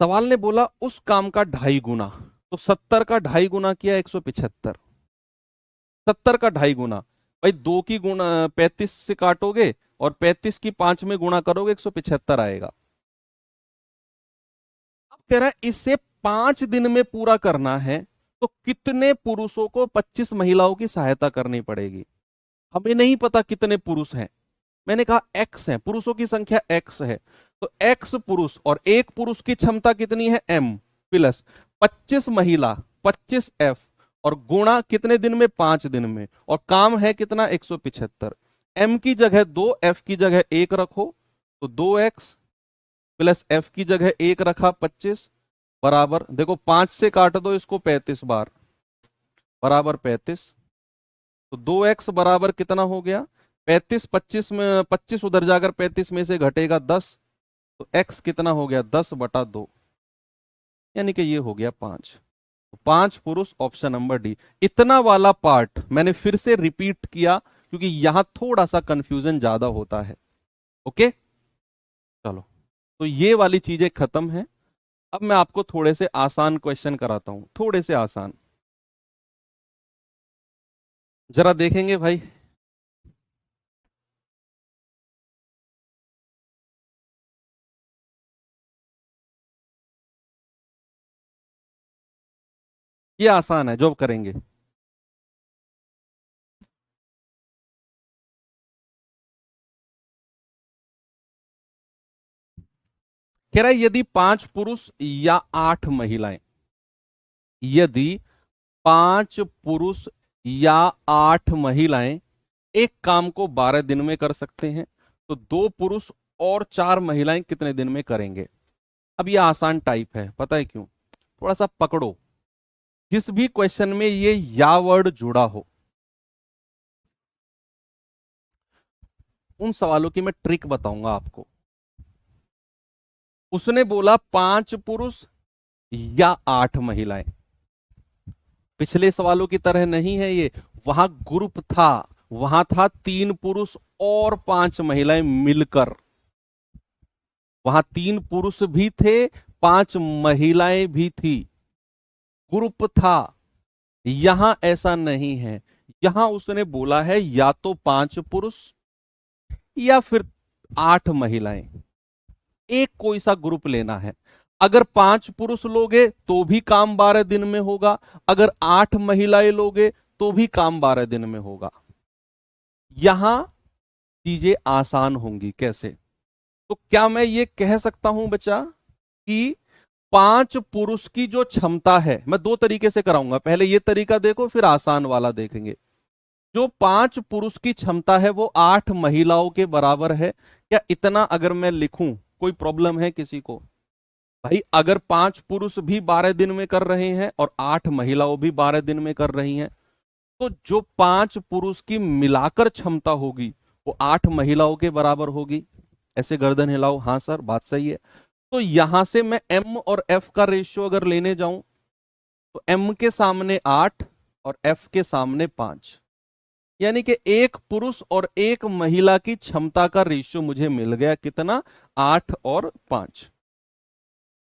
सवाल ने बोला उस काम का 2.5 गुना, तो 70 का 2.5 गुना किया 175। 70 का 2.5 गुना, भाई 2 की गुणा 35 से काटोगे और 35 की 5 में गुणा करोगे, 175 आएगा। अब कह रहा है इसे 5 दिन में पूरा करना है, तो कितने पुरुषों को 25 महिलाओं की सहायता करनी पड़ेगी? हमें नहीं पता कितने पुरुष हैं। मैंने कहा एक्स है, पुरुषों की संख्या एक्स है, तो एक्स पुरुष और एक पुरुष की क्षमता कितनी है? एम प्लस 25 महिला 25 एफ, और गुणा कितने दिन में? 5 दिन में, और काम है कितना? 175। एम की जगह 2, एफ की जगह 1 रखो, तो 2x प्लस एफ की जगह 1 रखा 25, बराबर देखो 5 से काट दो इसको 35 बार, बराबर 35। तो 2x बराबर कितना हो गया? 35, 25 में 25 उधर जाकर 35 में से घटेगा 10, तो x कितना हो गया? 10/2, यानी कि ये हो गया 5। तो 5 पुरुष, ऑप्शन नंबर डी। इतना वाला पार्ट मैंने फिर से रिपीट किया क्योंकि यहां थोड़ा सा कंफ्यूजन ज्यादा होता है। ओके, चलो, तो ये वाली चीजें खत्म है। अब मैं आपको थोड़े से आसान क्वेश्चन कराता हूं, थोड़े से आसान। जरा देखेंगे भाई। ये आसान है, जो करेंगे। कह रहा है यदि 5 पुरुष या 8 महिलाएं, यदि 5 पुरुष या 8 महिलाएं एक काम को 12 दिन में कर सकते हैं, तो 2 पुरुष और 4 महिलाएं कितने दिन में करेंगे? अब ये आसान टाइप है, पता है क्यों? थोड़ा सा पकड़ो। जिस भी क्वेश्चन में ये या वर्ड जुड़ा हो, उन सवालों की मैं ट्रिक बताऊंगा आपको। उसने बोला 5 पुरुष या 8 महिलाएं, पिछले सवालों की तरह नहीं है ये। वहां ग्रुप था, वहां था 3 पुरुष और 5 महिलाएं मिलकर। वहां 3 पुरुष भी थे, 5 महिलाएं भी थी, ग्रुप था। यहां ऐसा नहीं है। यहां उसने बोला है या तो 5 पुरुष या फिर 8 महिलाएं, एक कोई सा ग्रुप लेना है। अगर 5 पुरुष लोगे तो भी काम 12 दिन में होगा, अगर 8 महिलाएं लोगे तो भी काम 12 दिन में होगा। यहां चीजें आसान होंगी। कैसे? तो क्या मैं ये कह सकता हूं बच्चा कि 5 पुरुष की जो क्षमता है, मैं 2 तरीके से कराऊंगा, पहले ये तरीका देखो फिर आसान वाला देखेंगे। जो 5 पुरुष की क्षमता है वो 8 महिलाओं के बराबर है। क्या इतना अगर मैं लिखूं कोई प्रॉब्लम है किसी को? भाई अगर 5 पुरुष भी 12 दिन में कर रहे हैं और 8 महिलाओं भी 12 दिन में कर रही हैं, तो जो 5 पुरुष की मिलाकर क्षमता होगी वो 8 महिलाओं के बराबर होगी। ऐसे गर्दन हिलाओ, हाँ सर बात सही है। तो यहां से मैं एम और एफ का रेशियो अगर लेने जाऊं, तो एम के सामने 8 और एफ के सामने 5, यानी कि एक पुरुष और एक महिला की क्षमता का रेशियो मुझे मिल गया कितना? 8 और 5।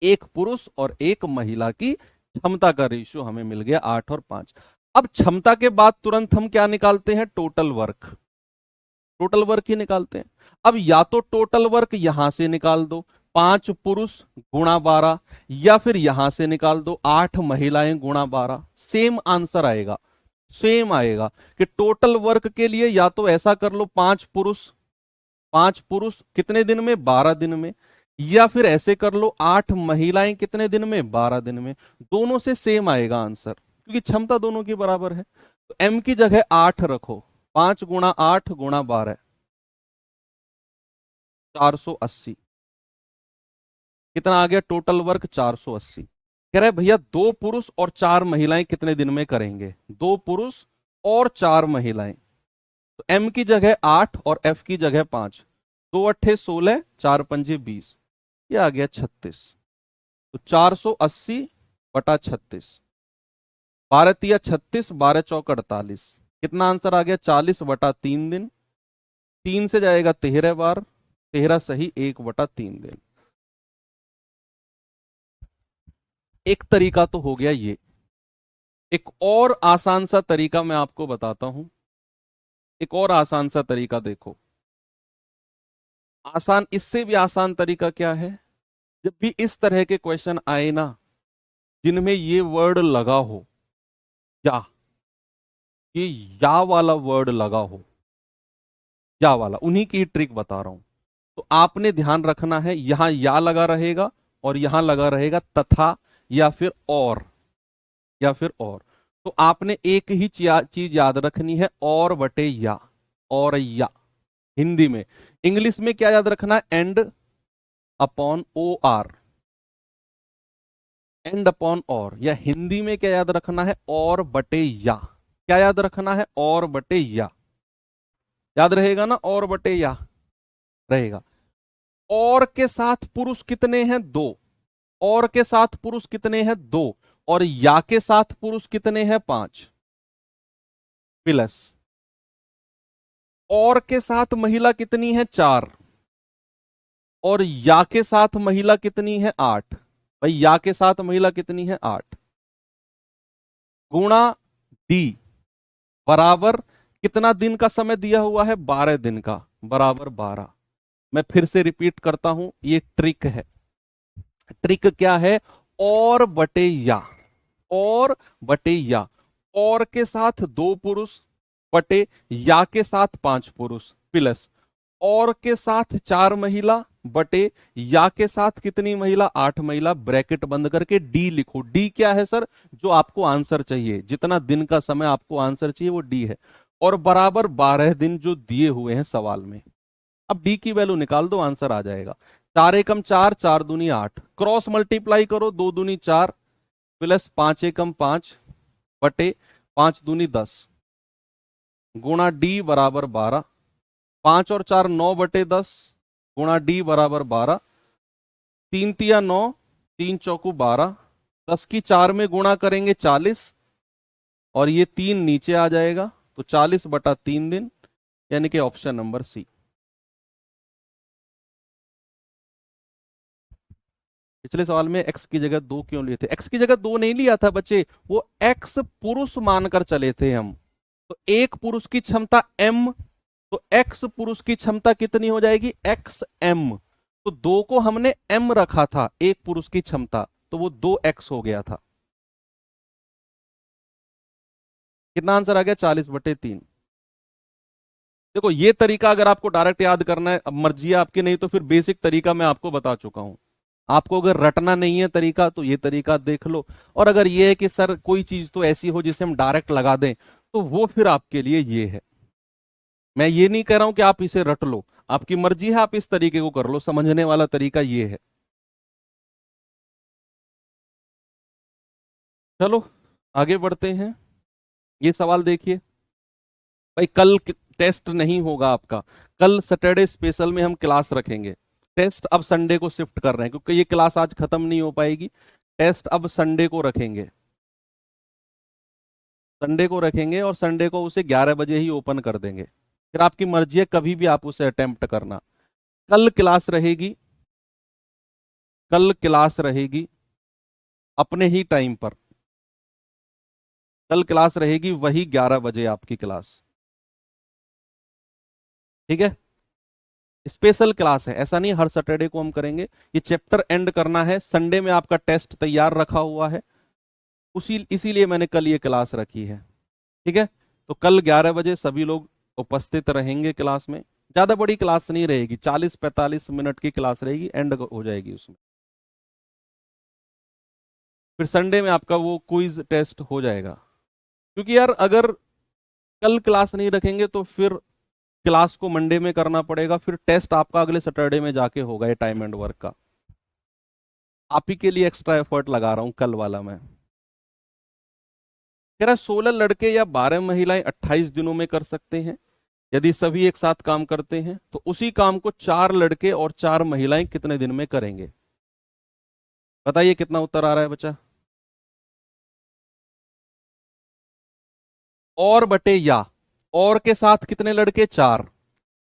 एक पुरुष और एक महिला की क्षमता का रेशियो हमें मिल गया 8 और 5। अब क्षमता के बाद तुरंत हम क्या निकालते हैं? Total work. टोटल वर्क ही निकालते हैं। अब या तो टोटल वर्क यहां से निकाल दो, 5 पुरुष गुणा 12, या फिर यहां से निकाल दो 8 महिलाएं गुणा 12। सेम आंसर आएगा, सेम आएगा कि टोटल वर्क के लिए या तो ऐसा कर लो 5 पुरुष कितने दिन में? 12 दिन में, या फिर ऐसे कर लो 8 महिलाएं कितने दिन में? 12 दिन में। दोनों से सेम आएगा आंसर क्योंकि क्षमता दोनों की बराबर है। तो एम की जगह 8 रखो, 5 गुणा 8 गुणा 12, 480। कितना आ गया टोटल वर्क? 480। कह रहा है भैया 2 पुरुष और 4 महिलाएं कितने दिन में करेंगे? 2 पुरुष और 4 महिलाएं, तो एम की जगह 8 और एफ की जगह 5, 2 अट्ठे 16, 4 पंजे 20, ये आ गया 36। तो 480/36, 12 तिया 36, 12 चौक 48, कितना आंसर आ गया? 40/3 दिन। 3 से जाएगा 13 बार, 13 सही 1/3 दिन। एक तरीका तो हो गया ये। एक और आसान सा तरीका मैं आपको बताता हूं। एक और आसान सा तरीका देखो। आसान, इससे भी आसान तरीका क्या है? जब भी इस तरह के क्वेश्चन आए ना, जिनमें ये वर्ड लगा हो, या ये या वाला वर्ड लगा हो, या वाला, उन्हीं की ट्रिक बता रहा हूं। तो आपने ध्यान रखना है, यहां या लगा रहेगा और यहां लगा रहेगा तथा, या फिर और, या फिर और। तो आपने एक ही चीज याद रखनी है, और बटे या, और या। हिंदी में, इंग्लिश में क्या याद रखना है? And upon O R, and upon और। या हिंदी में क्या याद रखना है? और बटे या। क्या याद रखना है? और बटे या। याद रहेगा ना? और बटे या रहेगा। और के साथ पुरुष कितने हैं? 2। और के साथ पुरुष कितने हैं? 2। और या के साथ पुरुष कितने हैं? 5। प्लस और के साथ महिला कितनी है? 4। और या के साथ महिला कितनी है? 8। भाई या के साथ महिला कितनी है? 8। गुणा डी बराबर, कितना दिन का समय दिया हुआ है? 12 दिन का, बराबर 12। मैं फिर से रिपीट करता हूं, ये ट्रिक है। ट्रिक क्या है? और बटे या, और बटे या। और के साथ 2 पुरुष बटे या के साथ 5 पुरुष, प्लस और के साथ 4 महिला बटे या के साथ कितनी महिला? 8 महिला। ब्रैकेट बंद करके डी लिखो। डी क्या है सर? जो आपको आंसर चाहिए, जितना दिन का समय आपको आंसर चाहिए वो डी है। और बराबर 12 दिन जो दिए हुए हैं सवाल में। अब डी की वैल्यू निकाल दो, आंसर आ जाएगा। 4 एकम 4, 4 दूनी 8, क्रॉस मल्टीप्लाई करो, 2 दूनी 4, प्लस 5 एकम 5 बटे 5 दूनी 10, गुणा डी बराबर 12। 5 और 4 9/10, गुणा डी बराबर 12। 3 तिया 9, 3 चौकू 12, 10 की 4 में गुणा करेंगे 40, और ये 3 नीचे आ जाएगा, तो 40/3 दिन, यानी कि ऑप्शन नंबर सी। पिछले सवाल में एक्स की जगह 2 क्यों लिए थे? एक्स की जगह 2 नहीं लिया था बच्चे, वो एक्स पुरुष मानकर चले थे हम। तो एक पुरुष की क्षमता एम, तो एक्स पुरुष की क्षमता कितनी हो जाएगी? X M. तो 2 को हमने एम रखा था, एक पुरुष की क्षमता, तो वो 2x हो गया था। कितना आंसर आ गया? 40/3। देखो ये तरीका अगर आपको डायरेक्ट याद करना है, अब मर्जी है आपकी, नहीं तो फिर बेसिक तरीका मैं आपको बता चुका हूं। आपको अगर रटना नहीं है तरीका, तो ये तरीका देख लो। और अगर ये है कि सर कोई चीज तो ऐसी हो जिसे हम डायरेक्ट लगा दें, तो वो फिर आपके लिए ये है। मैं ये नहीं कह रहा हूं कि आप इसे रट लो, आपकी मर्जी है, आप इस तरीके को कर लो। समझने वाला तरीका ये है। चलो आगे बढ़ते हैं। ये सवाल देखिए। भाई कल टेस्ट नहीं होगा आपका, कल सैटरडे स्पेशल में हम क्लास रखेंगे। टेस्ट अब संडे को शिफ्ट कर रहे हैं, क्योंकि ये क्लास आज खत्म नहीं हो पाएगी। टेस्ट अब संडे को रखेंगे, संडे को रखेंगे, और संडे को उसे 11 बजे ही ओपन कर देंगे। फिर आपकी मर्जी है, कभी भी आप उसे अटेम्प्ट करना। कल क्लास रहेगी, कल क्लास रहेगी अपने ही टाइम पर। कल क्लास रहेगी वही 11 बजे आपकी क्लास, ठीक है? स्पेशल क्लास है, ऐसा नहीं हर सैटरडे को हम करेंगे। ये चैप्टर एंड करना है, संडे में आपका टेस्ट तैयार रखा हुआ है, उसी इसीलिए मैंने कल ये क्लास रखी है, ठीक है? तो कल 11 बजे सभी लोग उपस्थित रहेंगे क्लास में। ज्यादा बड़ी क्लास नहीं रहेगी, 40-45 मिनट की क्लास रहेगी, एंड हो जाएगी उसमें। फिर संडे में आपका वो क्विज टेस्ट हो जाएगा। क्योंकि यार अगर कल क्लास नहीं रखेंगे तो फिर क्लास को मंडे में करना पड़ेगा, फिर टेस्ट आपका अगले सैटरडे में जाके होगा, ये टाइम एंड वर्क का। आप ही के लिए एक्स्ट्रा एफर्ट लगा रहा हूं कल वाला मैं। कह रहा 16 लड़के या 12 महिलाएं 28 दिनों में कर सकते हैं। यदि सभी एक साथ काम करते हैं तो उसी काम को 4 लड़के और 4 महिलाएं कितने दिन में करेंगे? बताइए कितना उत्तर आ रहा है बच्चा। और बटे या, और के साथ कितने लड़के? 4।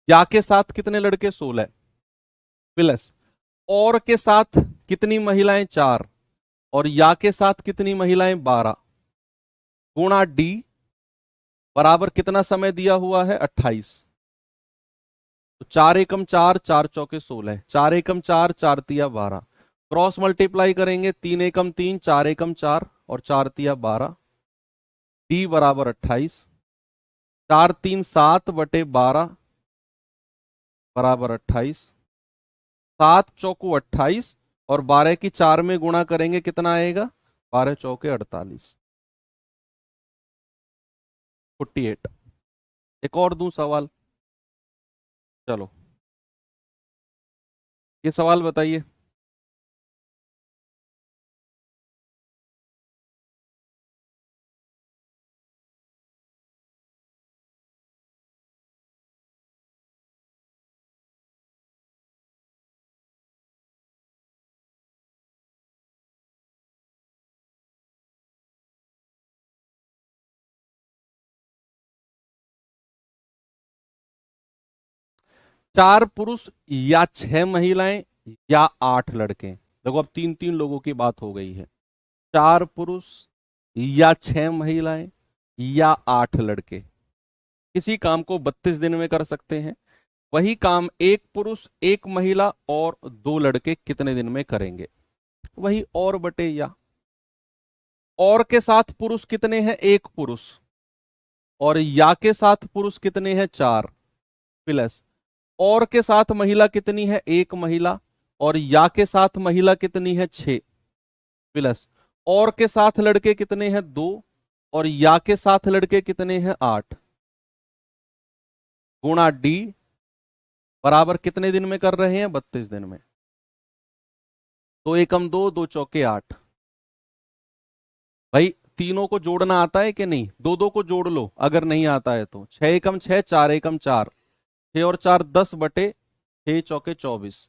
या के साथ कितने लड़के? 16 प्लस और के साथ कितनी महिलाएं? 4। और या के साथ कितनी महिलाएं? 12 गुणा डी बराबर कितना समय दिया हुआ है? 28। तो 4 एकम 4, 4 चौके 16, 4 एकम 4, 4 तिया 12। क्रॉस मल्टीप्लाई करेंगे, 3 एकम 3, 4 एकम 4 और 4 तिया 12। डी बराबर 28। 4 3 7 बटे 12 बराबर 28। 7 चौको 28 और 12 की 4 में गुणा करेंगे, कितना आएगा? 12 चौके 48, 48। एक और दूं सवाल, चलो ये सवाल बताइए। 4 पुरुष या 6 महिलाएं या 8 लड़के। देखो अब 3 3 लोगों की बात हो गई है। 4 पुरुष या 6 महिलाएं या 8 लड़के किसी काम को 32 दिन में कर सकते हैं। वही काम एक पुरुष, एक महिला और 2 लड़के कितने दिन में करेंगे? वही और बटे या। और के साथ पुरुष कितने हैं? एक पुरुष। और या के साथ पुरुष कितने हैं? 4 प्लस और के साथ महिला कितनी है? एक महिला। और या के साथ महिला कितनी है? 6 प्लस और के साथ लड़के कितने हैं? 2 और या के साथ लड़के कितने हैं? 8 गुणा डी बराबर कितने दिन में कर रहे हैं? 32 दिन में। 2 एकम 2, 2 चौके 8। भाई तीनों को जोड़ना आता है कि नहीं? 2 2 को जोड़ लो अगर नहीं आता है तो। 6 एकम 6, 4 एकम 4, 6 और 4 10 बटे 6 चौके 24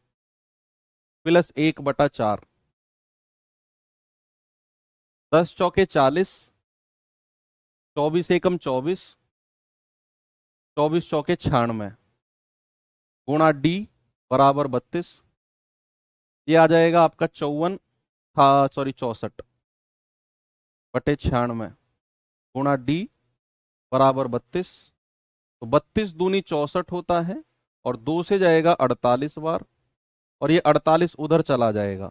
प्लस 1 बटा 4, 10 चौके 40, 24 एकम 24, 24 चौके 96 गुणा डी बराबर 32। ये आ जाएगा आपका 54, हाँ सॉरी 64 बटे 96 गुणा डी बराबर 32। तो 32 दूनी 64 होता है और 2 से जाएगा 48 बार और ये 48 उधर चला जाएगा।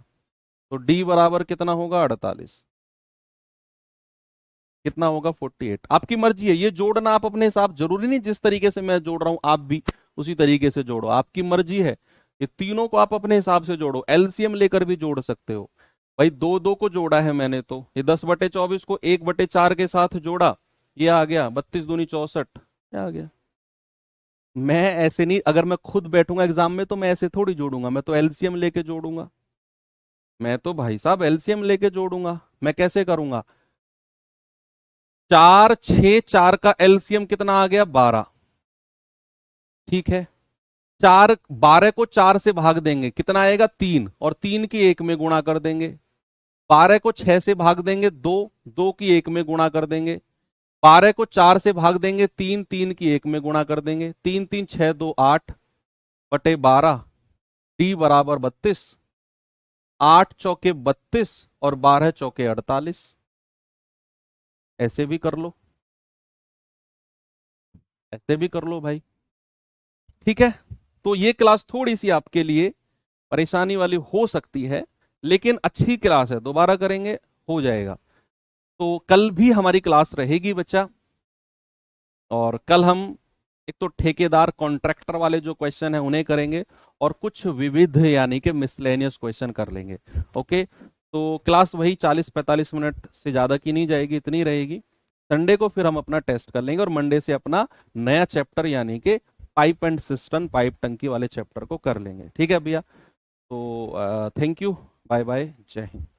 तो डी बराबर कितना होगा? 48। कितना होगा? 48। आपकी मर्जी है, ये जोड़ना आप अपने हिसाब, जरूरी नहीं जिस तरीके से मैं जोड़ रहा हूं आप भी उसी तरीके से जोड़ो, आपकी मर्जी है। ये तीनों को आप अपने हिसाब से जोड़ो, एलसीएम लेकर भी जोड़ सकते हो। भाई 2 2 को जोड़ा है मैंने, तो ये 10 बटे 24 को 1 बटे 4 के साथ जोड़ा, ये आ गया 32 दूनी 64, क्या आ गया। मैं ऐसे नहीं, अगर मैं खुद बैठूंगा एग्जाम में तो मैं ऐसे थोड़ी जोड़ूंगा, मैं तो एलसीएम लेके जोड़ूंगा। मैं तो भाई साहब एलसीएम लेके जोड़ूंगा। मैं कैसे करूंगा? 4 6 4 का एलसीएम कितना आ गया? 12। ठीक है, 4 12 को 4 से भाग देंगे, कितना आएगा? 3 और 3 की 1 में गुणा कर देंगे। 12 को 6 से भाग देंगे, 2 2 की 1 में गुणा कर देंगे। 12 को 4 से भाग देंगे, 3 3 की 1 में गुणा कर देंगे। 3 3 6 2 8 बटे 12 डी बराबर 32। 8 चौके 32 और 12 चौके 48। ऐसे भी कर लो, ऐसे भी कर लो भाई। ठीक है, तो ये क्लास थोड़ी सी आपके लिए परेशानी वाली हो सकती है, लेकिन अच्छी क्लास है, दोबारा करेंगे हो जाएगा। तो कल भी हमारी क्लास रहेगी बच्चा, और कल हम एक तो ठेकेदार कॉन्ट्रैक्टर वाले जो क्वेश्चन है उन्हें करेंगे और कुछ विविध यानी कि मिसलेनियस क्वेश्चन कर लेंगे। ओके, तो क्लास वही 40-45 मिनट से ज़्यादा की नहीं जाएगी, इतनी रहेगी। संडे को फिर हम अपना टेस्ट कर लेंगे और मंडे से अपना नया चैप्टर यानी कि पाइप एंड सिस्टम, पाइप टंकी वाले चैप्टर को कर लेंगे। ठीक है भैया, तो थैंक यू। बाय बाय, जय हिंद।